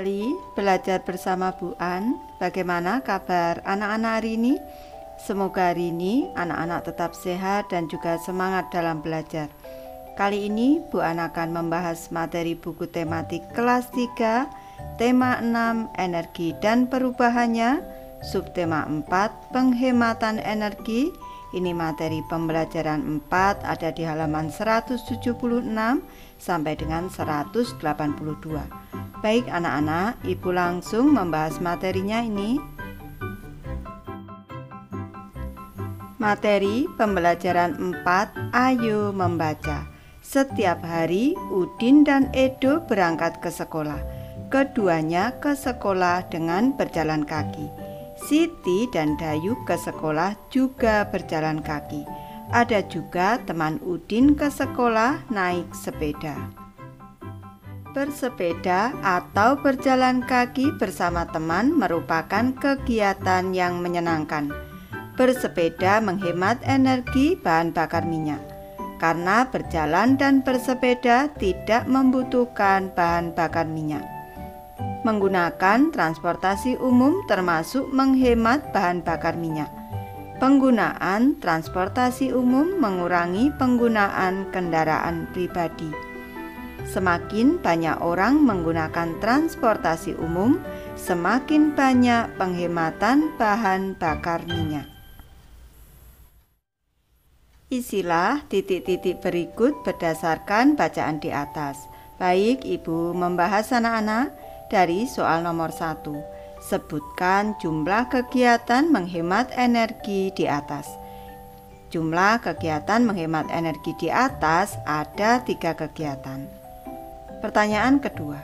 kembali belajar bersama Bu An. Bagaimana kabar anak-anak hari ini? Semoga hari ini anak-anak tetap sehat dan juga semangat dalam belajar. Kali ini Bu An akan membahas materi buku tematik kelas 3, tema 6, energi dan perubahannya, subtema 4, penghematan energi. Ini materi pembelajaran 4 ada di halaman 176 sampai dengan 182. Baik anak-anak, Ibu langsung membahas materinya ini. Materi pembelajaran 4, ayo membaca. Setiap hari Udin dan Edo berangkat ke sekolah. Keduanya ke sekolah dengan berjalan kaki. Siti dan Dayu ke sekolah juga berjalan kaki. Ada juga teman Udin ke sekolah naik sepeda. Bersepeda atau berjalan kaki bersama teman merupakan kegiatan yang menyenangkan. Bersepeda menghemat energi bahan bakar minyak. Karena berjalan dan bersepeda tidak membutuhkan bahan bakar minyak. Menggunakan transportasi umum termasuk menghemat bahan bakar minyak. Penggunaan transportasi umum mengurangi penggunaan kendaraan pribadi. Semakin banyak orang menggunakan transportasi umum, semakin banyak penghematan bahan bakar minyak. Isilah titik-titik berikut berdasarkan bacaan di atas. Baik, Ibu membahas anak-anak dari soal nomor 1. Sebutkan jumlah kegiatan menghemat energi di atas. Jumlah kegiatan menghemat energi di atas ada 3 kegiatan. Pertanyaan kedua,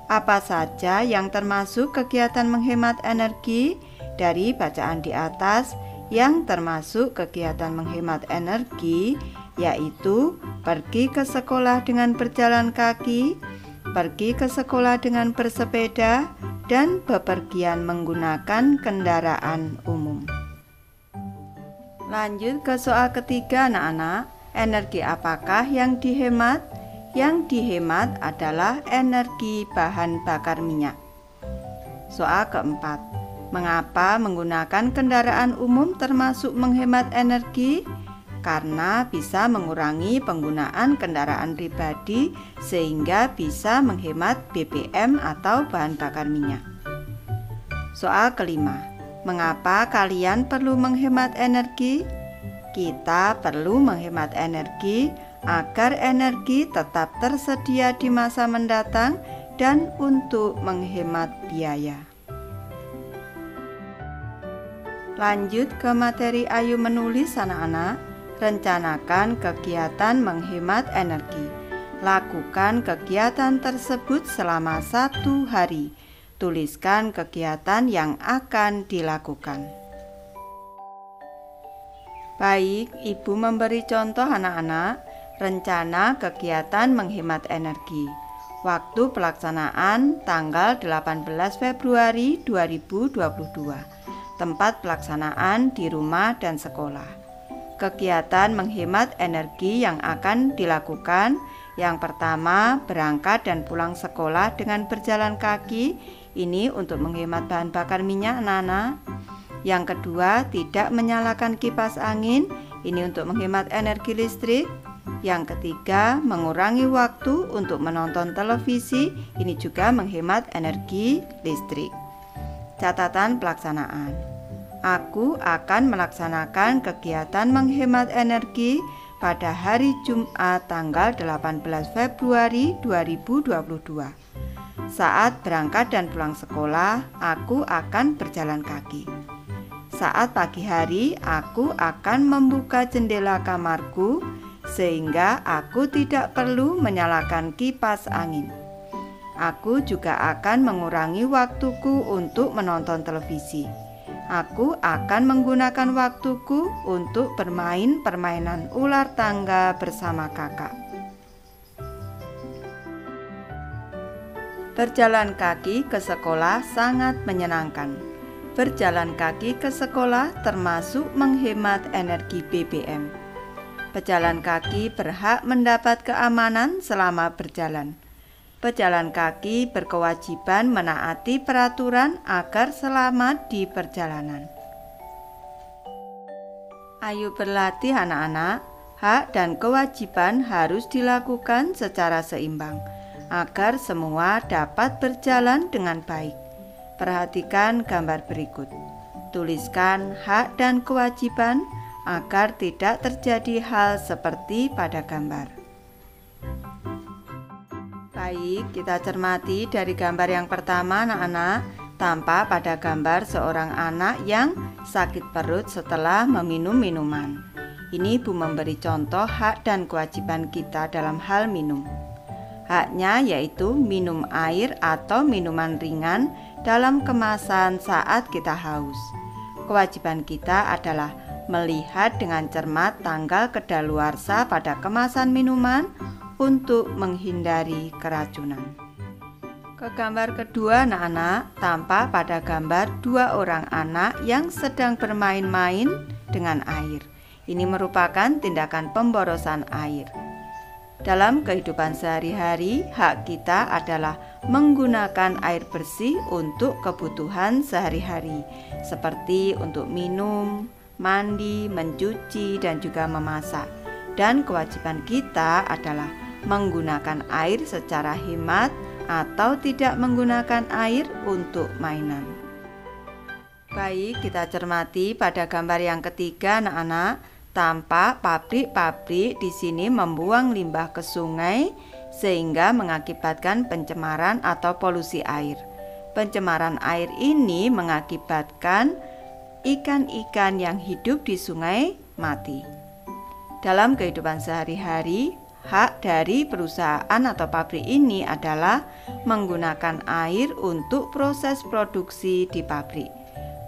apa saja yang termasuk kegiatan menghemat energi? Dari bacaan di atas, yang termasuk kegiatan menghemat energi yaitu pergi ke sekolah dengan berjalan kaki, pergi ke sekolah dengan bersepeda, dan bepergian menggunakan kendaraan umum. Lanjut ke soal ketiga anak-anak, energi apakah yang dihemat? Yang dihemat adalah energi bahan bakar minyak. Soal keempat, mengapa menggunakan kendaraan umum termasuk menghemat energi? Karena bisa mengurangi penggunaan kendaraan pribadi sehingga bisa menghemat BBM atau bahan bakar minyak. Soal kelima, mengapa kalian perlu menghemat energi? Kita perlu menghemat energi agar energi tetap tersedia di masa mendatang dan untuk menghemat biaya. Lanjut ke materi ayo menulis anak-anak. Rencanakan kegiatan menghemat energi. Lakukan kegiatan tersebut selama 1 hari. Tuliskan kegiatan yang akan dilakukan. Baik, Ibu memberi contoh anak-anak. Rencana kegiatan menghemat energi. Waktu pelaksanaan tanggal 18 Februari 2022. Tempat pelaksanaan di rumah dan sekolah. Kegiatan menghemat energi yang akan dilakukan. Yang pertama, berangkat dan pulang sekolah dengan berjalan kaki. Ini untuk menghemat bahan bakar minyak anak-anak. Yang kedua, tidak menyalakan kipas angin. Ini untuk menghemat energi listrik. Yang ketiga, mengurangi waktu untuk menonton televisi. Ini juga menghemat energi listrik. Catatan pelaksanaan. Aku akan melaksanakan kegiatan menghemat energi pada hari Jumat tanggal 18 Februari 2022. Saat berangkat dan pulang sekolah, aku akan berjalan kaki. Saat pagi hari, aku akan membuka jendela kamarku sehingga aku tidak perlu menyalakan kipas angin. Aku juga akan mengurangi waktuku untuk menonton televisi. Aku akan menggunakan waktuku untuk bermain permainan ular tangga bersama kakak. Berjalan kaki ke sekolah sangat menyenangkan. Berjalan kaki ke sekolah termasuk menghemat energi BBM. Pejalan kaki berhak mendapat keamanan selama berjalan. Pejalan kaki berkewajiban menaati peraturan agar selamat di perjalanan. Ayo berlatih anak-anak, hak dan kewajiban harus dilakukan secara seimbang agar semua dapat berjalan dengan baik. Perhatikan gambar berikut. Tuliskan hak dan kewajiban agar tidak terjadi hal seperti pada gambar. Baik, kita cermati dari gambar yang pertama anak-anak. Tampak pada gambar seorang anak yang sakit perut setelah meminum minuman. Ini Ibu memberi contoh hak dan kewajiban kita dalam hal minum. Haknya yaitu minum air atau minuman ringan dalam kemasan saat kita haus. Kewajiban kita adalah melihat dengan cermat tanggal kedaluarsa pada kemasan minuman untuk menghindari keracunan. Ke gambar kedua anak-anak, tampak pada gambar dua orang anak yang sedang bermain-main dengan air. Ini merupakan tindakan pemborosan air. Dalam kehidupan sehari-hari, hak kita adalah menggunakan air bersih untuk kebutuhan sehari-hari, seperti untuk minum, mandi, mencuci, dan juga memasak. Dan kewajiban kita adalah menggunakan air secara hemat atau tidak menggunakan air untuk mainan. Baik, kita cermati pada gambar yang ketiga anak-anak. Tampak pabrik-pabrik di sini membuang limbah ke sungai sehingga mengakibatkan pencemaran atau polusi air. Pencemaran air ini mengakibatkan ikan-ikan yang hidup di sungai mati. Dalam kehidupan sehari-hari, hak dari perusahaan atau pabrik ini adalah menggunakan air untuk proses produksi di pabrik.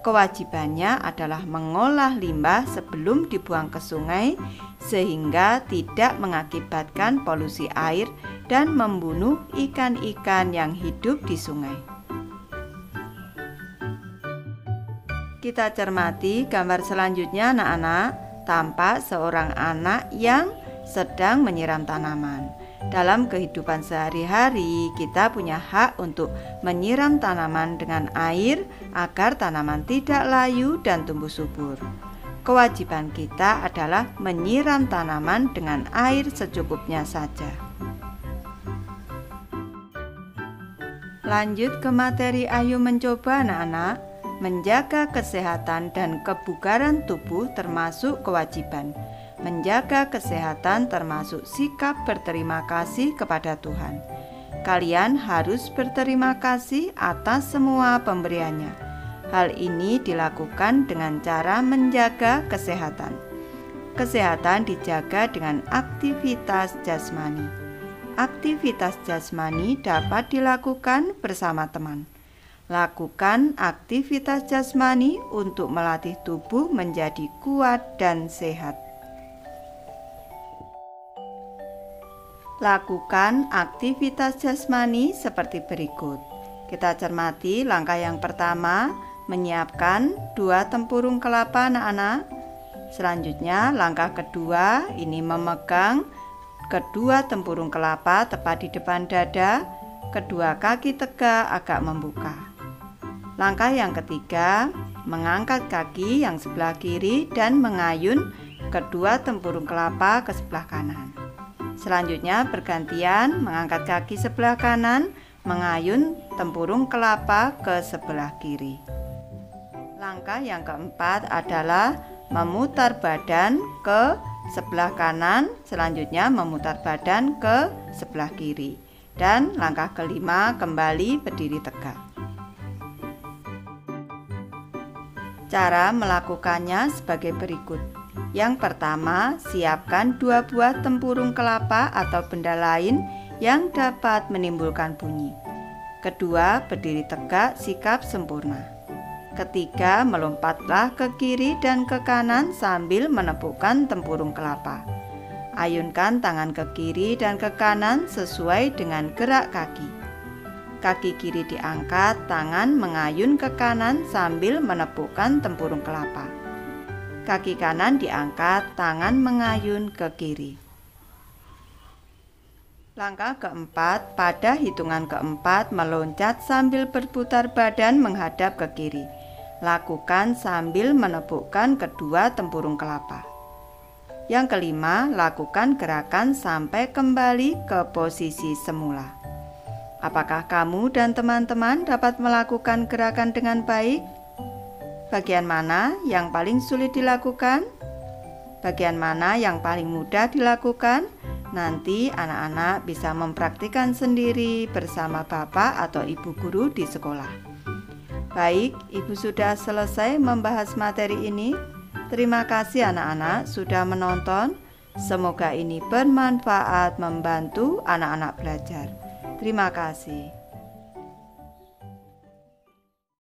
Kewajibannya adalah mengolah limbah sebelum dibuang ke sungai sehingga tidak mengakibatkan polusi air dan membunuh ikan-ikan yang hidup di sungai. Kita cermati gambar selanjutnya anak-anak. Tampak seorang anak yang sedang menyiram tanaman. Dalam kehidupan sehari-hari, kita punya hak untuk menyiram tanaman dengan air agar tanaman tidak layu dan tumbuh subur. Kewajiban kita adalah menyiram tanaman dengan air secukupnya saja. Lanjut ke materi Ayo Mencoba anak-anak. Menjaga kesehatan dan kebugaran tubuh termasuk kewajiban. Menjaga kesehatan termasuk sikap berterima kasih kepada Tuhan. Kalian harus berterima kasih atas semua pemberiannya. Hal ini dilakukan dengan cara menjaga kesehatan. Kesehatan dijaga dengan aktivitas jasmani. Aktivitas jasmani dapat dilakukan bersama teman. Lakukan aktivitas jasmani untuk melatih tubuh menjadi kuat dan sehat. Lakukan aktivitas jasmani seperti berikut. Kita cermati langkah yang pertama, menyiapkan 2 tempurung kelapa anak-anak. Selanjutnya langkah kedua, ini memegang kedua tempurung kelapa tepat di depan dada, kedua kaki tegak agak membuka. Langkah yang ketiga, mengangkat kaki yang sebelah kiri dan mengayun kedua tempurung kelapa ke sebelah kanan. Selanjutnya bergantian mengangkat kaki sebelah kanan, mengayun tempurung kelapa ke sebelah kiri. Langkah yang keempat adalah memutar badan ke sebelah kanan, selanjutnya memutar badan ke sebelah kiri. Dan langkah kelima kembali berdiri tegak. Cara melakukannya sebagai berikut. Yang pertama, siapkan 2 buah tempurung kelapa atau benda lain yang dapat menimbulkan bunyi. Kedua, berdiri tegak sikap sempurna. Ketiga, melompatlah ke kiri dan ke kanan sambil menepukkan tempurung kelapa. Ayunkan tangan ke kiri dan ke kanan sesuai dengan gerak kaki. Kaki kiri diangkat, tangan mengayun ke kanan sambil menepukkan tempurung kelapa. Kaki kanan diangkat, tangan mengayun ke kiri. Langkah keempat, pada hitungan keempat meloncat sambil berputar badan menghadap ke kiri. Lakukan sambil menepukkan kedua tempurung kelapa. Yang kelima, lakukan gerakan sampai kembali ke posisi semula. Apakah kamu dan teman-teman dapat melakukan gerakan dengan baik? Bagian mana yang paling sulit dilakukan? Bagian mana yang paling mudah dilakukan? Nanti anak-anak bisa mempraktikkan sendiri bersama bapak atau ibu guru di sekolah. Baik, ibu sudah selesai membahas materi ini. Terima kasih anak-anak sudah menonton. Semoga ini bermanfaat membantu anak-anak belajar. Terima kasih.